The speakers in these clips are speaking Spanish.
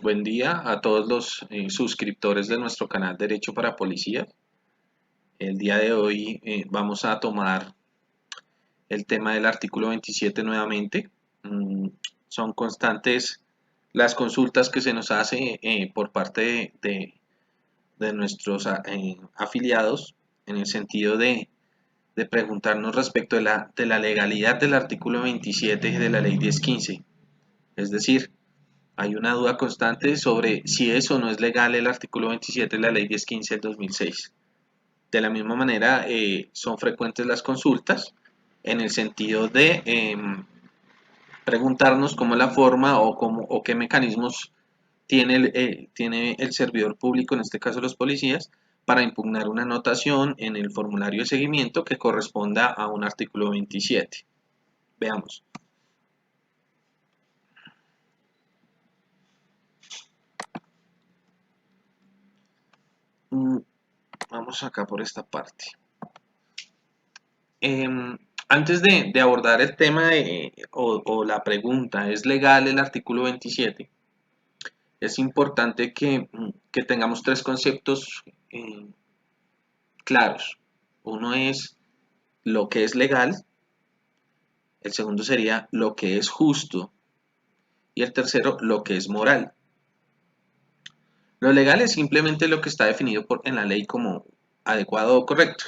Buen día a todos los suscriptores de nuestro canal Derecho para Policías. El día de hoy vamos a tomar el tema del artículo 27 nuevamente. Mm, Son constantes las consultas que se nos hace por parte de nuestros afiliados en el sentido de preguntarnos respecto de la legalidad del artículo 27 de la ley 1015. Es decir, hay una duda constante sobre si es o no es legal el artículo 27 de la ley 1015 del 2006. De la misma manera, son frecuentes las consultas en el sentido de preguntarnos cómo es la forma o qué mecanismos tiene el servidor público, en este caso los policías, para impugnar una anotación en el formulario de seguimiento que corresponda a un artículo 27. Veamos. Mm, Vamos acá por esta parte. Antes de abordar el tema o la pregunta, ¿es legal el artículo 27? Es importante que tengamos tres conceptos claros. Uno es lo que es legal, el segundo sería lo que es justo y el tercero lo que es moral. Lo legal es simplemente lo que está definido en la ley como adecuado o correcto.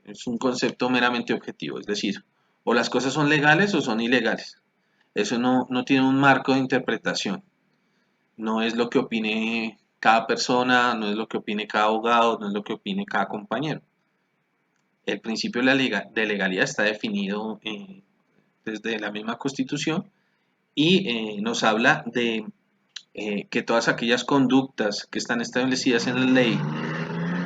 Es un concepto meramente objetivo, es decir, o las cosas son legales o son ilegales. Eso no tiene un marco de interpretación. No es lo que opine cada persona, no es lo que opine cada abogado, no es lo que opine cada compañero. El principio de legalidad está definido desde la misma Constitución y nos habla de que todas aquellas conductas que están establecidas en la ley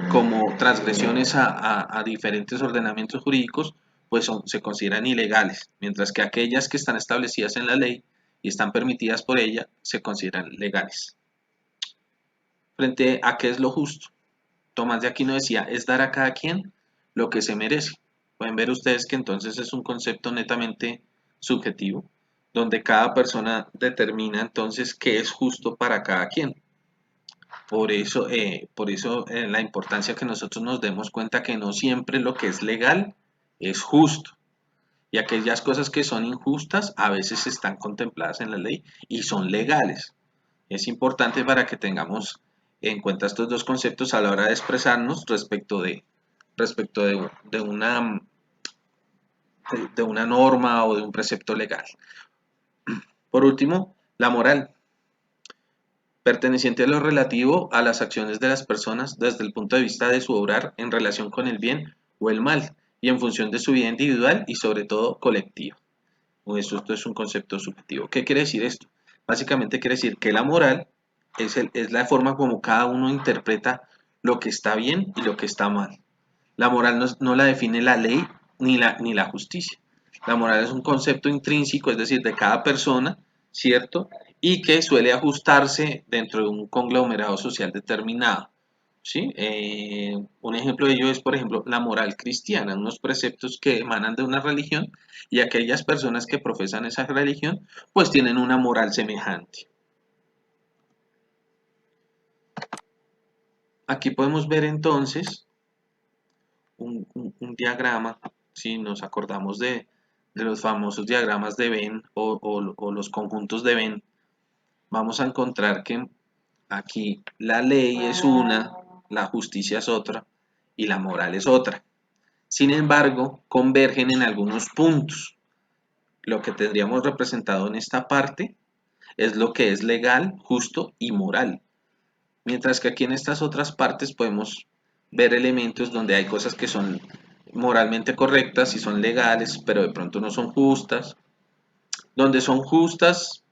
como transgresiones a diferentes ordenamientos jurídicos, pues se consideran ilegales, mientras que aquellas que están establecidas en la ley y están permitidas por ella se consideran legales. Frente a qué es lo justo, Tomás de Aquino decía, es dar a cada quien lo que se merece. Pueden ver ustedes que entonces es un concepto netamente subjetivo, donde cada persona determina entonces qué es justo para cada quien. Por eso la importancia que nosotros nos demos cuenta que no siempre lo que es legal es justo. Y aquellas cosas que son injustas a veces están contempladas en la ley y son legales. Es importante para que tengamos en cuenta estos dos conceptos a la hora de expresarnos respecto de una norma o de un precepto legal. Por último, la moral, perteneciente a lo relativo a las acciones de las personas desde el punto de vista de su obrar en relación con el bien o el mal y en función de su vida individual y sobre todo colectiva. Esto es un concepto subjetivo. ¿Qué quiere decir esto? Básicamente quiere decir que la moral es la forma como cada uno interpreta lo que está bien y lo que está mal. La moral no la define la ley ni la justicia. La moral es un concepto intrínseco, es decir, de cada persona, ¿cierto? Y que suele ajustarse dentro de un conglomerado social determinado. ¿Sí? Un ejemplo de ello es, por ejemplo, la moral cristiana, unos preceptos que emanan de una religión y aquellas personas que profesan esa religión, pues tienen una moral semejante. Aquí podemos ver entonces un diagrama, si nos acordamos de los famosos diagramas de Venn o los conjuntos de Venn, vamos a encontrar que aquí la ley es una, la justicia es otra y la moral es otra. Sin embargo, convergen en algunos puntos. Lo que tendríamos representado en esta parte es lo que es legal, justo y moral. Mientras que aquí en estas otras partes podemos ver elementos donde hay cosas que son moralmente correctas y son legales, pero de pronto no son justas. Donde son justas,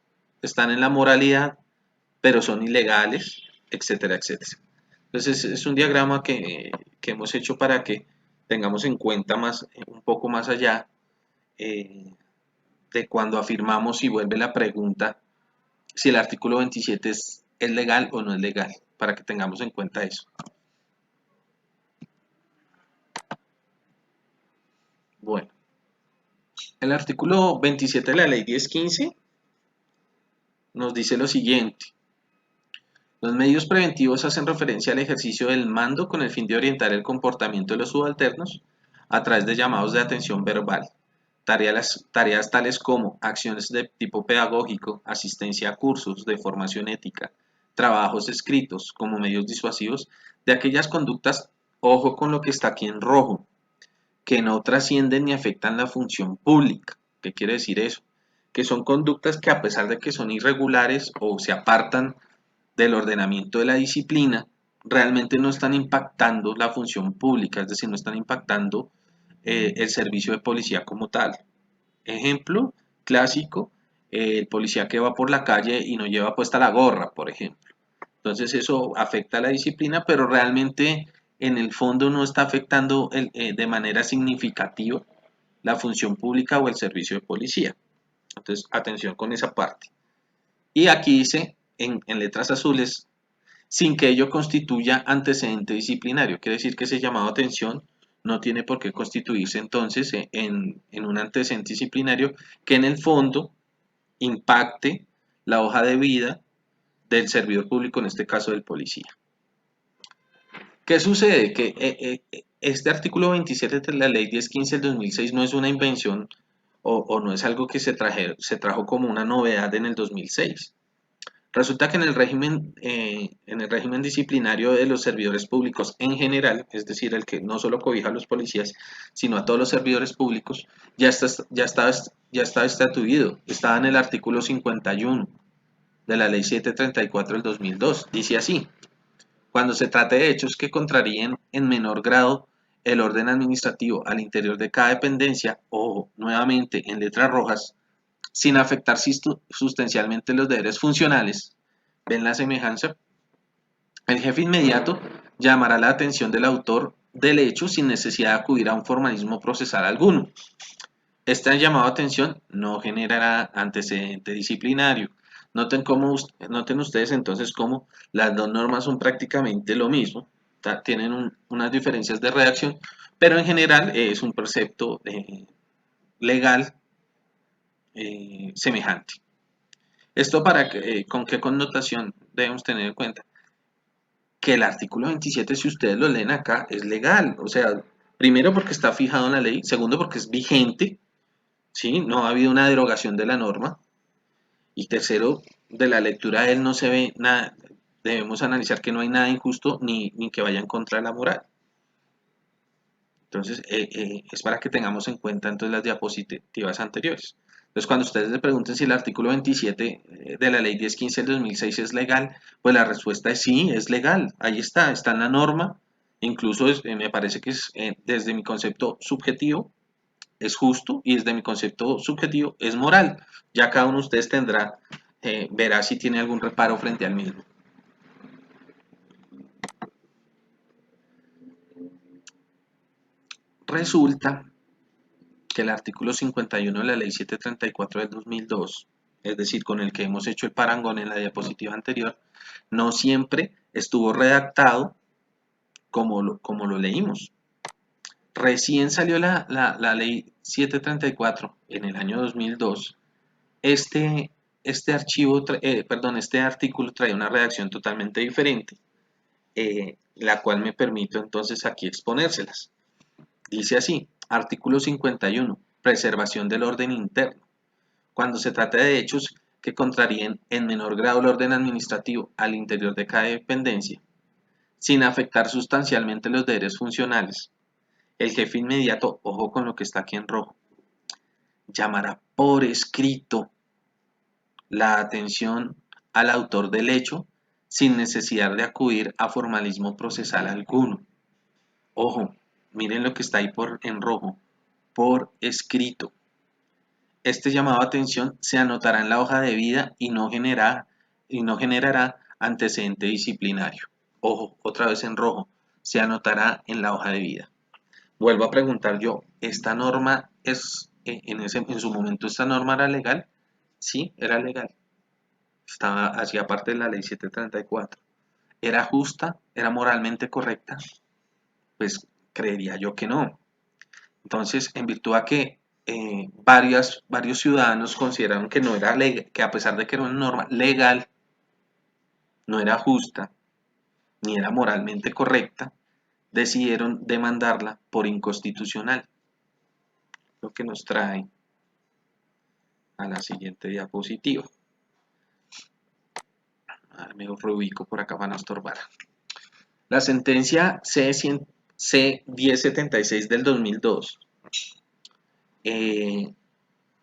están en la moralidad, pero son ilegales, etcétera, etcétera. Entonces es un diagrama que hemos hecho para que tengamos en cuenta un poco más allá eh, de cuando afirmamos y vuelve la pregunta si el artículo 27 es legal o no es legal, para que tengamos en cuenta eso. Bueno, el artículo 27 de la ley 1015 nos dice lo siguiente. Los medios preventivos hacen referencia al ejercicio del mando con el fin de orientar el comportamiento de los subalternos a través de llamados de atención verbal. Tareas tales como acciones de tipo pedagógico, asistencia a cursos de formación ética, trabajos escritos como medios disuasivos de aquellas conductas, ojo con lo que está aquí en rojo, que no trascienden ni afectan la función pública. ¿Qué quiere decir eso? Que son conductas que a pesar de que son irregulares o se apartan del ordenamiento de la disciplina, realmente no están impactando la función pública, es decir, no están impactando el servicio de policía como tal. Ejemplo clásico, el policía que va por la calle y no lleva puesta la gorra, por ejemplo. Entonces eso afecta a la disciplina, pero realmente en el fondo no está afectando de manera significativa la función pública o el servicio de policía. Entonces, atención con esa parte. Y aquí dice en letras azules, sin que ello constituya antecedente disciplinario. Quiere decir que ese llamado a atención no tiene por qué constituirse entonces en un antecedente disciplinario que en el fondo impacte la hoja de vida del servidor público, en este caso del policía. ¿Qué sucede? Que este artículo 27 de la ley 1015 del 2006 no es una invención o no es algo que se trajo como una novedad en el 2006. Resulta que en el régimen disciplinario de los servidores públicos en general, es decir, el que no solo cobija a los policías, sino a todos los servidores públicos, ya estaba estatuido. Estaba en el artículo 51 de la ley 734 del 2002. Dice así: cuando se trate de hechos que contraríen en menor grado el orden administrativo al interior de cada dependencia o, nuevamente, en letras rojas, sin afectar sustancialmente los deberes funcionales, ¿ven la semejanza? El jefe inmediato llamará la atención del autor del hecho sin necesidad de acudir a un formalismo procesal alguno. Este llamado a atención no generará antecedente disciplinario. Noten ustedes entonces cómo las dos normas son prácticamente lo mismo, tienen unas diferencias de redacción, pero en general es un precepto legal semejante. ¿Esto con qué connotación debemos tener en cuenta? Que el artículo 27, si ustedes lo leen acá, es legal. O sea, primero porque está fijado en la ley, segundo porque es vigente, ¿sí? No ha habido una derogación de la norma. Y tercero, de la lectura de él no se ve nada, debemos analizar que no hay nada injusto ni que vaya en contra de la moral. Entonces, es para que tengamos en cuenta entonces las diapositivas anteriores. Entonces, cuando ustedes le pregunten si el artículo 27 de la ley 1015 del 2006 es legal, pues la respuesta es sí, es legal. Ahí está en la norma. Incluso me parece que es, desde mi concepto subjetivo, es justo y desde mi concepto subjetivo es moral. Ya cada uno de ustedes verá si tiene algún reparo frente al mismo. Resulta que el artículo 51 de la ley 734 del 2002, es decir, con el que hemos hecho el parangón en la diapositiva anterior, no siempre estuvo redactado como lo leímos. Recién salió la ley 734 en el año 2002. Este artículo trae una redacción totalmente diferente, la cual me permito entonces aquí exponérselas. Dice así: artículo 51, preservación del orden interno. Cuando se trata de hechos que contraríen en menor grado el orden administrativo al interior de cada dependencia, sin afectar sustancialmente los deberes funcionales, el jefe inmediato, ojo con lo que está aquí en rojo, llamará por escrito la atención al autor del hecho sin necesidad de acudir a formalismo procesal alguno. Ojo, miren lo que está ahí en rojo, por escrito. Este llamado a atención se anotará en la hoja de vida y no generará antecedente disciplinario. Ojo, otra vez en rojo, se anotará en la hoja de vida. Vuelvo a preguntar yo, ¿esta norma en su momento esta norma era legal? Sí, era legal. Hacía parte de la ley 734. ¿Era justa? ¿Era moralmente correcta? Pues creería yo que no. Entonces, en virtud a que varios ciudadanos consideraron que no era legal, que a pesar de que era una norma legal, no era justa ni era moralmente correcta, decidieron demandarla por inconstitucional, lo que nos trae a la siguiente diapositiva. A ver, me reubico por acá para no estorbar. La sentencia C1076 del 2002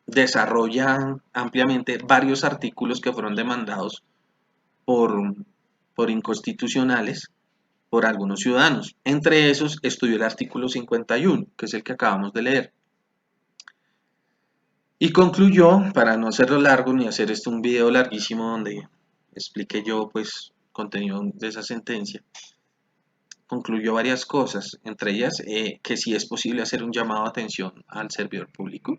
desarrolla ampliamente varios artículos que fueron demandados por, por inconstitucionales por algunos ciudadanos. Entre esos estudió el artículo 51, que es el que acabamos de leer. Y concluyó, para no hacerlo largo ni hacer esto un video larguísimo donde explique yo pues contenido de esa sentencia, concluyó varias cosas, entre ellas que sí es posible hacer un llamado de atención al servidor público,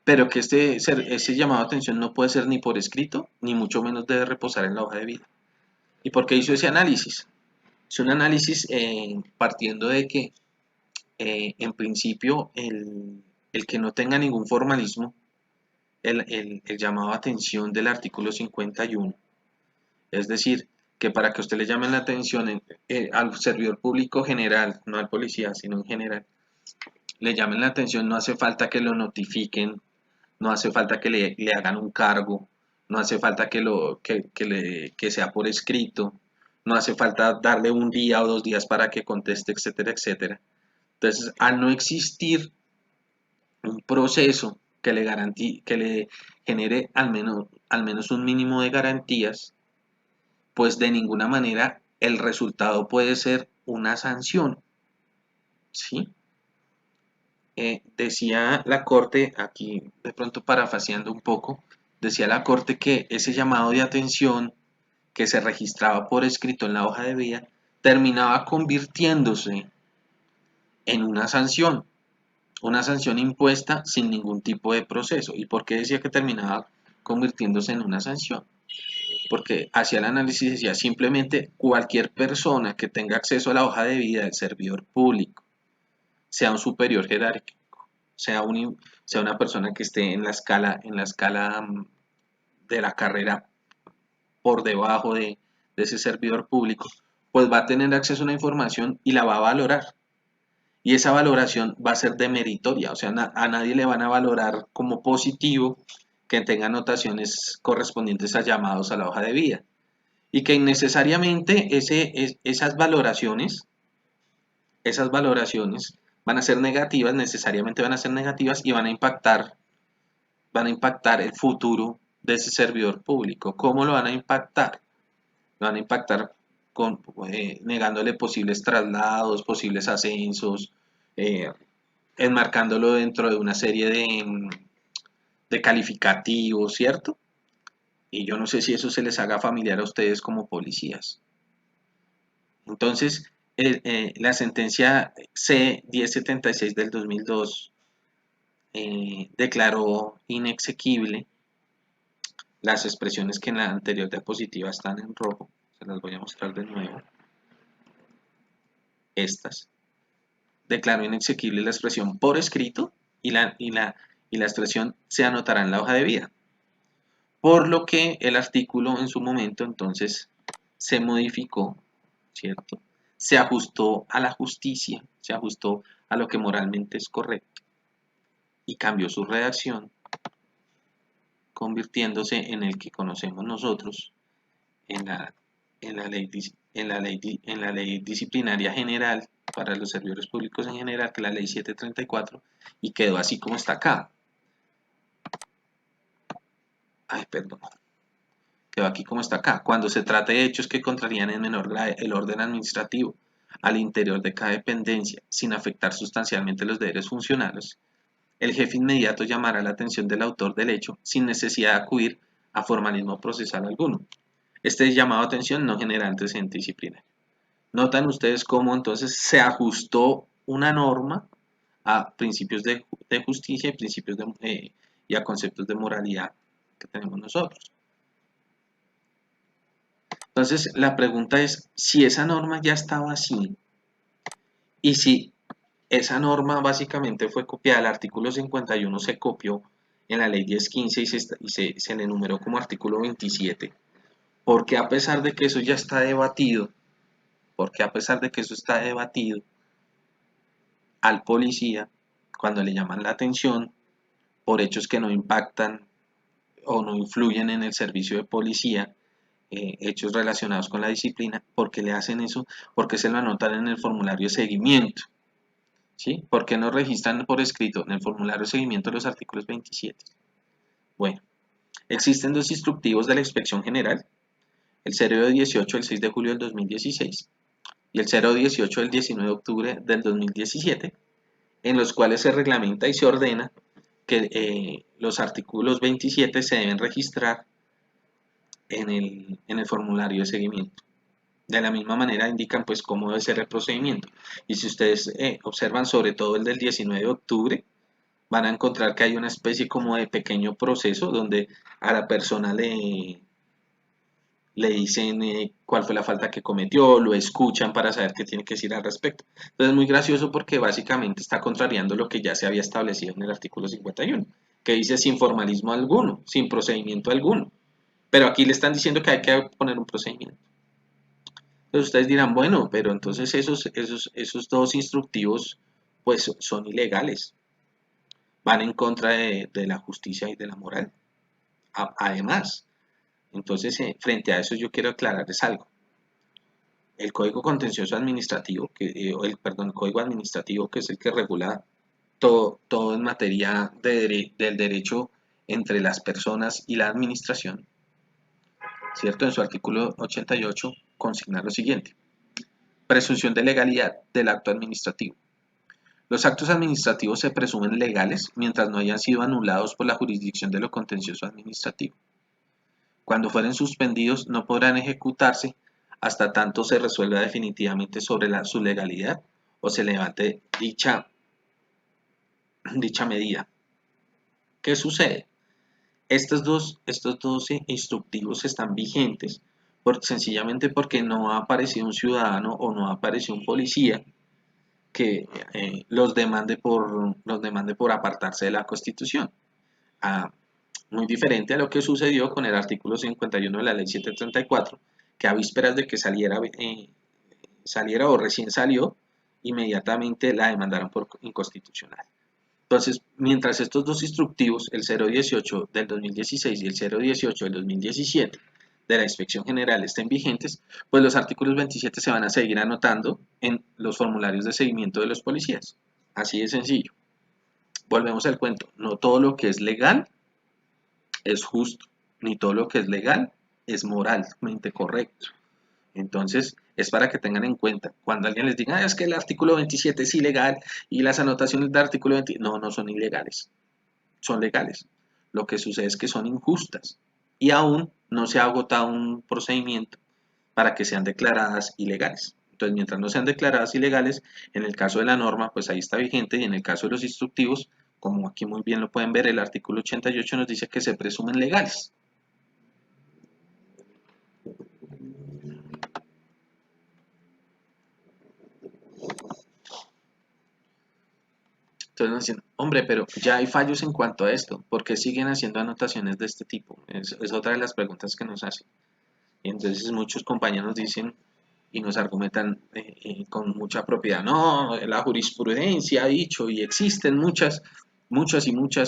pero que ese llamado de atención no puede ser ni por escrito, ni mucho menos debe reposar en la hoja de vida. ¿Y por qué hizo ese análisis? Es un análisis partiendo de que en principio el que no tenga ningún formalismo, el llamado de atención del artículo 51, es decir, que para que usted le llame la atención al servidor público general, no al policía, sino en general, le llamen la atención, no hace falta que lo notifiquen, no hace falta que le hagan un cargo, no hace falta que sea por escrito, no hace falta darle un día o 2 días para que conteste, etcétera, etcétera. Entonces, al no existir un proceso que le genere al menos un mínimo de garantías, pues de ninguna manera el resultado puede ser una sanción, ¿sí? Decía la Corte, aquí de pronto parafaseando un poco, decía la Corte que ese llamado de atención que se registraba por escrito en la hoja de vida terminaba convirtiéndose en una sanción impuesta sin ningún tipo de proceso. ¿Y por qué decía que terminaba convirtiéndose en una sanción? Porque hacía el análisis, decía simplemente cualquier persona que tenga acceso a la hoja de vida del servidor público, sea un superior jerárquico, sea una persona que esté en la escala de la carrera por debajo de ese servidor público, pues va a tener acceso a una información y la va a valorar. Y esa valoración va a ser demeritoria, o sea, a nadie le van a valorar como positivo que tenga anotaciones correspondientes a llamados a la hoja de vida. Y que innecesariamente esas valoraciones van a ser negativas, necesariamente van a ser negativas y van a impactar el futuro de ese servidor público. ¿Cómo lo van a impactar? Lo van a impactar negándole posibles traslados, posibles ascensos, eh, enmarcándolo dentro de una serie de calificativos, ¿cierto? Y yo no sé si eso se les haga familiar a ustedes como policías. Entonces, la sentencia C1076 del 2002 declaró inexequible las expresiones que en la anterior diapositiva están en rojo. Se las voy a mostrar de nuevo. Estas. Declaró inexequible la expresión por escrito y la expresión se anotará en la hoja de vida. Por lo que el artículo en su momento entonces se modificó, ¿cierto? Se ajustó a la justicia, se ajustó a lo que moralmente es correcto y cambió su redacción, convirtiéndose en el que conocemos nosotros en la ley disciplinaria general para los servidores públicos en general, que es la ley 734, y quedó así como está acá. Ay, perdón. Quedó aquí como está acá. Cuando se trate de hechos que contrarían en menor grado el orden administrativo al interior de cada dependencia, sin afectar sustancialmente los deberes funcionales, el jefe inmediato llamará la atención del autor del hecho sin necesidad de acudir a formalismo procesal alguno. Este llamado de atención no genera antecedente disciplinario. Notan ustedes cómo entonces se ajustó una norma a principios de justicia y y a conceptos de moralidad que tenemos nosotros. Entonces la pregunta es si esa norma ya estaba así y si esa norma básicamente fue copiada, el artículo 51 se copió en la ley 1015 y se le enumeró como artículo 27. porque a pesar de que eso ya está debatido, porque a pesar de que eso está debatido, al policía, cuando le llaman la atención por hechos que no impactan o no influyen en el servicio de policía, hechos relacionados con la disciplina, ¿por qué le hacen eso? Porque se lo anotan en el formulario de seguimiento. ¿Sí? ¿Por qué no registran por escrito en el formulario de seguimiento los artículos 27? Bueno, existen dos instructivos de la Inspección General, el 018 del 6 de julio del 2016 y el 018 del 19 de octubre del 2017, en los cuales se reglamenta y se ordena que los artículos 27 se deben registrar en el formulario de seguimiento. De la misma manera indican pues cómo debe ser el procedimiento. Y si ustedes observan sobre todo el del 19 de octubre, van a encontrar que hay una especie como de pequeño proceso donde a la persona le dicen cuál fue la falta que cometió, lo escuchan para saber qué tiene que decir al respecto. Entonces es muy gracioso porque básicamente está contrariando lo que ya se había establecido en el artículo 51, que dice sin formalismo alguno, sin procedimiento alguno. Pero aquí le están diciendo que hay que poner un procedimiento. Entonces ustedes dirán, bueno, pero entonces esos dos instructivos pues son ilegales, van en contra de la justicia y de la moral. Además, entonces frente a eso yo quiero aclararles algo. El Código Contencioso Administrativo, el Código Administrativo, que es el que regula todo en materia del derecho entre las personas y la administración, ¿cierto? En su artículo 88 consigna lo siguiente: presunción de legalidad del acto administrativo. Los actos administrativos se presumen legales mientras no hayan sido anulados por la jurisdicción de lo contencioso administrativo. Cuando fueren suspendidos, no podrán ejecutarse hasta tanto se resuelva definitivamente sobre su legalidad o se levante dicha medida. ¿Qué sucede? Estos dos instructivos están vigentes sencillamente porque no ha aparecido un ciudadano o no ha aparecido un policía que los demande por apartarse de la Constitución. Ah, muy diferente a lo que sucedió con el artículo 51 de la Ley 734, que a vísperas de que saliera o recién salió, inmediatamente la demandaron por inconstitucional. Entonces, mientras estos dos instructivos, el 018 del 2016 y el 018 del 2017 de la Inspección General estén vigentes, pues los artículos 27 se van a seguir anotando en los formularios de seguimiento de los policías. Así de sencillo. Volvemos al cuento. No todo lo que es legal es justo, ni todo lo que es legal es moralmente correcto. Entonces, es para que tengan en cuenta, cuando alguien les diga, es que el artículo 27 es ilegal y las anotaciones del artículo 20, no, no son ilegales, son legales. Lo que sucede es que son injustas y aún no se ha agotado un procedimiento para que sean declaradas ilegales. Entonces, mientras no sean declaradas ilegales, en el caso de la norma, pues ahí está vigente, y en el caso de los instructivos, como aquí muy bien lo pueden ver, el artículo 88 nos dice que se presumen legales. Entonces nos dicen, hombre, pero ya hay fallos en cuanto a esto, ¿por qué siguen haciendo anotaciones de este tipo? Es otra de las preguntas que nos hacen. Y entonces muchos compañeros dicen y nos argumentan con mucha propiedad, no, la jurisprudencia ha dicho y existen muchas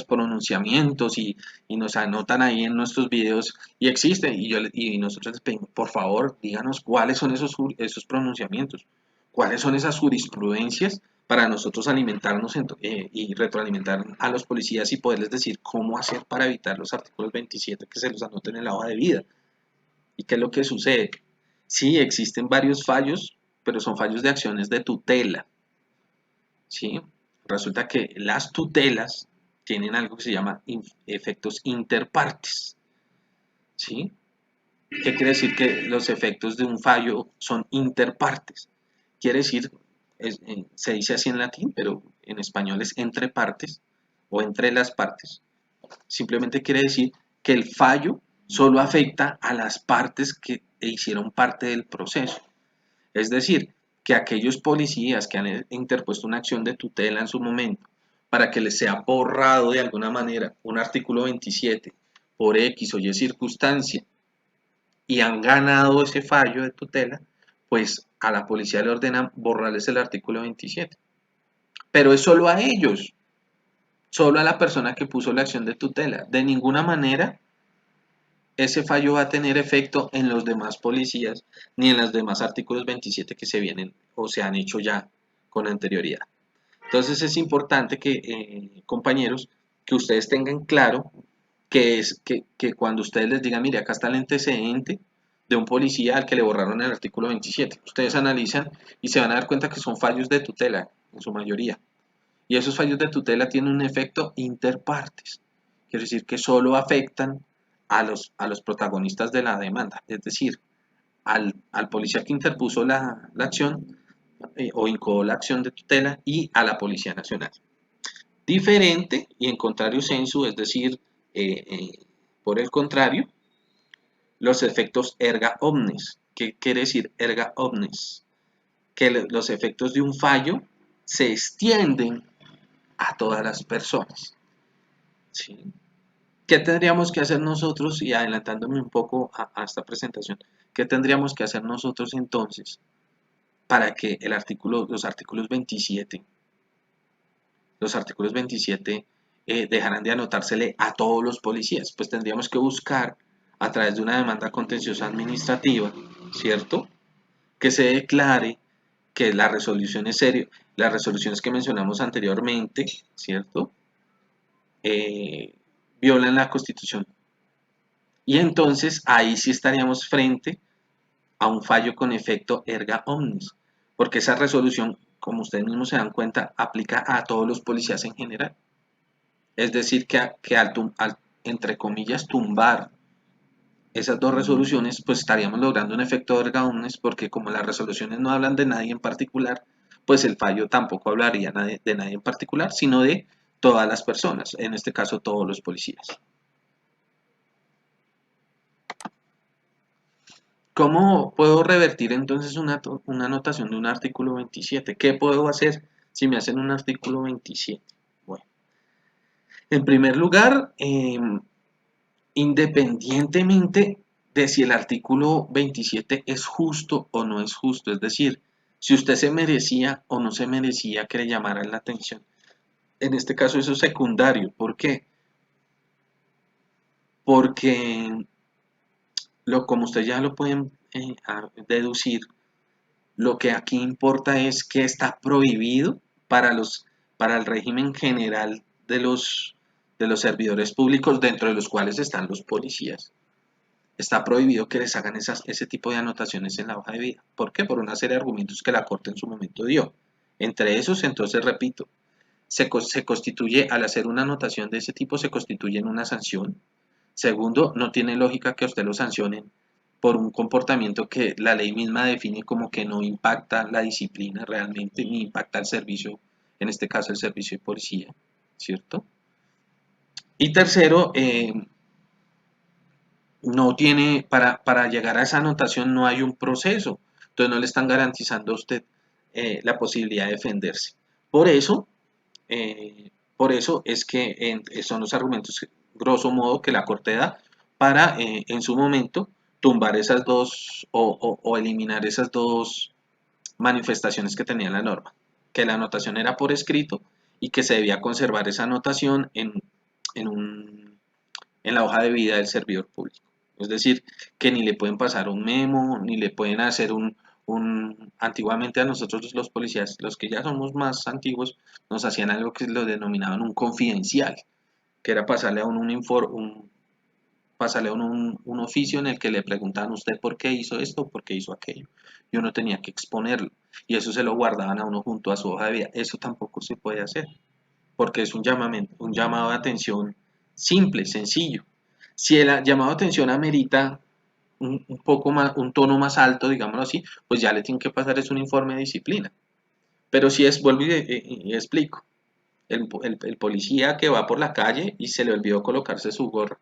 pronunciamientos y nos anotan ahí en nuestros videos y existen y nosotros les pedimos, por favor, díganos cuáles son esos pronunciamientos, cuáles son esas jurisprudencias para nosotros alimentarnos y retroalimentar a los policías y poderles decir cómo hacer para evitar los artículos 27 que se los anoten en la hoja de vida. ¿Y qué es lo que sucede? Sí, existen varios fallos, pero son fallos de acciones de tutela. ¿Sí? Resulta que las tutelas tienen algo que se llama efectos interpartes. ¿Sí? ¿Qué quiere decir que los efectos de un fallo son interpartes? Quiere decir, se dice así en latín, pero en español es entre partes o entre las partes. Simplemente quiere decir que el fallo solo afecta a las partes que hicieron parte del proceso. Es decir, que aquellos policías que han interpuesto una acción de tutela en su momento para que les sea borrado de alguna manera un artículo 27 por X o Y circunstancia, y han ganado ese fallo de tutela, pues a la policía le ordenan borrarles el artículo 27. Pero es solo a ellos, solo a la persona que puso la acción de tutela. De ninguna manera ese fallo va a tener efecto en los demás policías ni en los demás artículos 27 que se vienen o se han hecho ya con anterioridad. Entonces es importante que, compañeros, que ustedes tengan claro que cuando ustedes les digan, mire, acá está el antecedente de un policía al que le borraron el artículo 27, ustedes analizan y se van a dar cuenta que son fallos de tutela en su mayoría. Y esos fallos de tutela tienen un efecto interpartes, quiere decir que solo afectan a los protagonistas de la demanda, es decir, al policía que interpuso la acción o incoó la acción de tutela y a la Policía Nacional. Diferente y en contrario sensu, es decir, por el contrario, los efectos erga omnes. ¿Qué quiere decir erga omnes? Que los efectos de un fallo se extienden a todas las personas. ¿Sí? ¿Qué tendríamos que hacer nosotros? Y adelantándome un poco a esta presentación, ¿qué tendríamos que hacer nosotros entonces para que los artículos 27 dejarán de anotársele a todos los policías? Pues tendríamos que buscar a través de una demanda contenciosa administrativa, ¿cierto? Que se declare que las resoluciones las resoluciones que mencionamos anteriormente, ¿cierto? Violan la Constitución. Y entonces ahí sí estaríamos frente a un fallo con efecto erga omnes, porque esa resolución, como ustedes mismos se dan cuenta, aplica a todos los policías en general. Es decir, que al, entre comillas, tumbar esas dos resoluciones, pues estaríamos logrando un efecto erga omnes, porque como las resoluciones no hablan de nadie en particular, pues el fallo tampoco hablaría de nadie en particular, sino de todas las personas, en este caso todos los policías. ¿Cómo puedo revertir entonces una anotación de un artículo 27? ¿Qué puedo hacer si me hacen un artículo 27? Bueno, en primer lugar, independientemente de si el artículo 27 es justo o no es justo, es decir, si usted se merecía o no se merecía que le llamaran la atención. En este caso eso es secundario. ¿Por qué? Porque, como ustedes ya lo pueden deducir, lo que aquí importa es que está prohibido para para el régimen general de los servidores públicos, dentro de los cuales están los policías. Está prohibido que les hagan ese tipo de anotaciones en la hoja de vida. ¿Por qué? Por una serie de argumentos que la Corte en su momento dio. Entre esos, entonces, repito, se constituye, al hacer una anotación de ese tipo, se constituye en una sanción. Segundo, no tiene lógica que a usted lo sancionen por un comportamiento que la ley misma define como que no impacta la disciplina realmente, ni impacta el servicio, en este caso el servicio de policía, ¿cierto? Y tercero, no tiene, para llegar a esa anotación no hay un proceso, entonces no le están garantizando a usted la posibilidad de defenderse. Por eso, por eso es que son los argumentos, grosso modo, que la Corte da para en su momento tumbar esas dos o eliminar esas dos manifestaciones que tenía la norma, que la anotación era por escrito y que se debía conservar esa anotación en, en la hoja de vida del servidor público. Es decir, que ni le pueden pasar un memo, ni le pueden hacer antiguamente a nosotros los policías, los que ya somos más antiguos, nos hacían algo que lo denominaban un confidencial, que era pasarle a uno pasarle a uno un oficio en el que le preguntaban usted por qué hizo esto, por qué hizo aquello, y uno tenía que exponerlo, y eso se lo guardaban a uno junto a su hoja de vida. Eso tampoco se puede hacer, porque es un llamado de atención simple, sencillo. Si el llamado de atención amerita un poco más, un tono más alto, digámoslo así, pues ya le tienen que pasar es un informe de disciplina. Pero si es, vuelvo y explico, el policía que va por la calle y se le olvidó colocarse su gorra,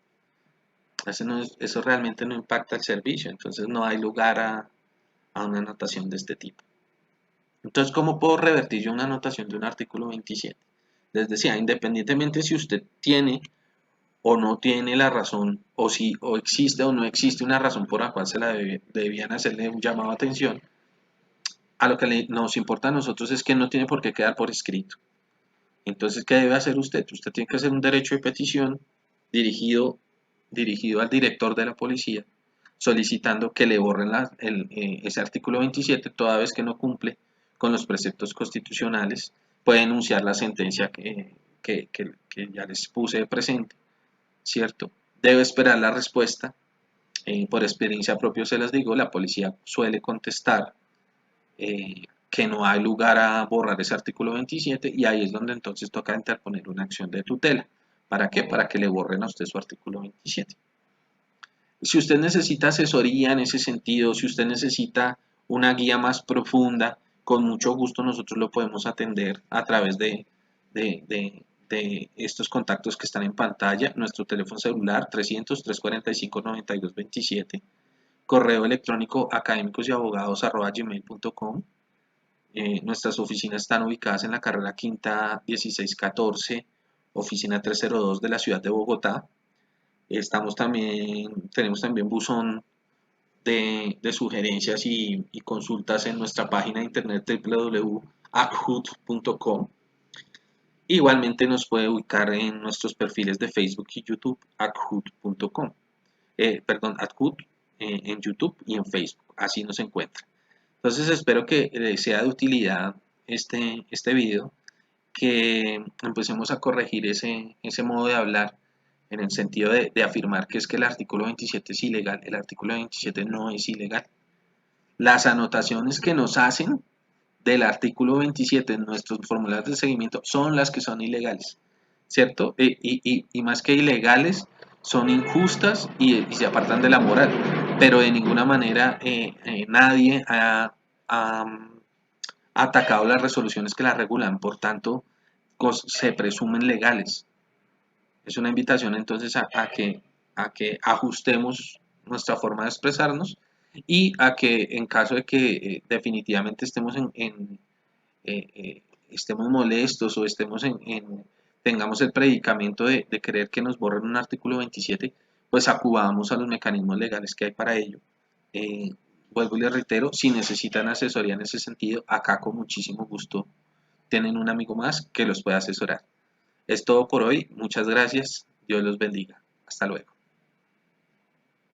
eso realmente no impacta el servicio, entonces no hay lugar a una anotación de este tipo. Entonces, ¿cómo puedo revertir yo una anotación de un artículo 27? Les decía, independientemente si usted tiene o no tiene la razón, o si o existe o no existe una razón por la cual se la debían hacerle un llamado de atención, a lo que nos importa a nosotros es que no tiene por qué quedar por escrito. Entonces, ¿qué debe hacer usted? Usted tiene que hacer un derecho de petición dirigido, dirigido al director de la policía, solicitando que le borren ese artículo 27 toda vez que no cumple con los preceptos constitucionales. Puede enunciar la sentencia que ya les puse de presente, ¿cierto? Debe esperar la respuesta. Por experiencia propia se las digo, la policía suele contestar que no hay lugar a borrar ese artículo 27 y ahí es donde entonces toca interponer una acción de tutela. ¿Para qué? Para que le borren a usted su artículo 27. Si usted necesita asesoría en ese sentido, si usted necesita una guía más profunda, con mucho gusto nosotros lo podemos atender a través de estos contactos que están en pantalla, nuestro teléfono celular 300-345-9227, correo electrónico académicosabogados@gmail.com. Nuestras oficinas están ubicadas en la carrera Quinta 1614, oficina 302 de la ciudad de Bogotá. Tenemos también buzón de sugerencias y consultas en nuestra página de internet www.achut.com. Igualmente nos puede ubicar en nuestros perfiles de Facebook y YouTube, achut.com. Achut en YouTube y en Facebook, así nos encuentra. Entonces espero que les sea de utilidad este video, que empecemos a corregir ese modo de hablar en el sentido de afirmar que es que el artículo 27 es ilegal. El artículo 27 no es ilegal. Las anotaciones que nos hacen del artículo 27 en nuestros formularios de seguimiento son las que son ilegales, ¿cierto? Y más que ilegales, son injustas y se apartan de la moral, pero de ninguna manera nadie ha atacado las resoluciones que las regulan, por tanto, se presumen legales. Es una invitación entonces a que ajustemos nuestra forma de expresarnos y a que en caso de que definitivamente estemos molestos o tengamos el predicamento de querer que nos borren un artículo 27, pues acudamos a los mecanismos legales que hay para ello. Eh, Vuelvo y les reitero, si necesitan asesoría en ese sentido, acá con muchísimo gusto tienen un amigo más que los puede asesorar. Es todo por hoy, muchas gracias, Dios los bendiga, hasta luego.